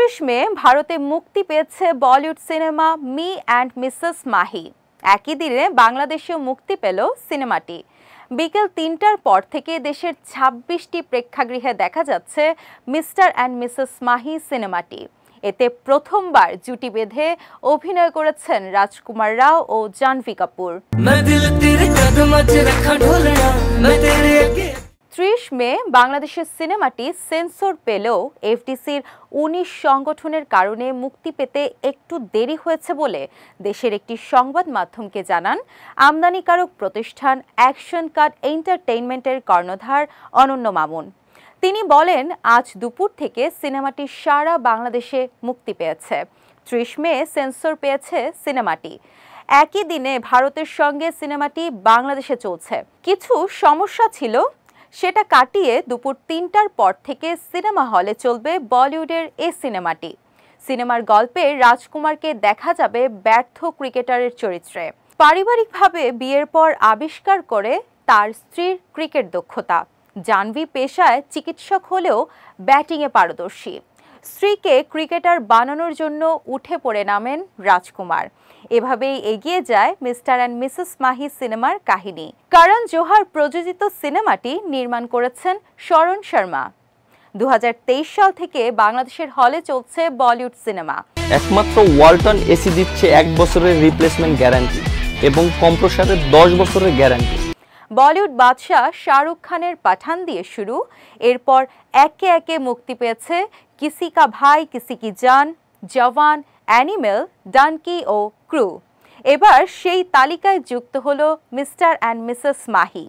29 মে ভারতে মুক্তি পেয়েছে Bollywood cinema me and Mrs Mahi. একই দিনে বাংলাদেশেও মুক্তি পেল সিনেমাটি। বিকেল ৩টার পর থেকে দেশের ২৬টি প্রেক্ষাগৃহে দেখা যাচ্ছে মিস্টার অ্যান্ড মিসেস মাহি সিনেমাটি। এতে প্রথমবার জুটি বেঁধে অভিনয় করেছেন রাজকুমার রাও ও জাহ্নবী কপুর। ৩০ মে বাংলাদেশের সিনেমাটি সেন্সর পেলেও এফডিসির ১৯ সংগঠনের কারণে মুক্তি পেতে একটু দেরি হয়েছে বলে দেশের একটি সংবাদ মাধ্যমকে জানান আমদানিকারক প্রতিষ্ঠান অ্যাকশন কাট এন্টারটেইনমেন্টের কর্ণধার অনন্য মামুন। তিনি বলেন, আজ দুপুর থেকে সিনেমাটি সারা বাংলাদেশে মুক্তি পেয়েছে। ৩০ মে সেন্সর পেয়েছে সিনেমাটি। একই দিনে ভারতের সঙ্গে সিনেমাটি বাংলাদেশে চলছে। কিছু সমস্যা ছিল, সেটা কাটিয়ে দুপুর ৩টার পর থেকে সিনেমা হলে চলবে বলিউডের এই সিনেমাটি। সিনেমার গল্পে রাজকুমারকে দেখা যাবে ব্যর্থ ক্রিকেটারের চরিত্রে। পারিবারিকভাবে বিয়ের পর আবিষ্কার করে তার স্ত্রীর ক্রিকেট দক্ষতা। জাহ্নবী পেশায় চিকিৎসক হলেও ব্যাটিংয়ে পারদর্শী। স্ত্রীকে ক্রিকেটার বানানোর জন্য উঠে পড়ে নামেন রাজকুমার। এভাবেই এগিয়ে যায় মিস্টার অ্যান্ড মিসেস মাহি সিনেমার কাহিনী। করণ জোহর প্রযোজিত সিনেমাটি নির্মাণ করেছেন শরণ শর্মা। ২০২৩ সাল থেকে বাংলাদেশের হলে চলছে বলিউড সিনেমা। একমাত্র ওয়ালটন এসি দিচ্ছে ১ বছরের রিপ্লেসমেন্ট গ্যারান্টি এবং কম্প্রেসরের ১০ বছরের গ্যারান্টি। বলিউড বাদশাহ শাহরুখ খানের পাঠান দিয়ে শুরু, এরপর একে একে মুক্তি পেয়েছে কিসি কা ভাই কিসি কি জান, জওয়ান, অ্যানিমেল, ডানকি ও ক্রু। এবার সেই তালিকায় যুক্ত হলো মিস্টার অ্যান্ড মিসেস মাহি।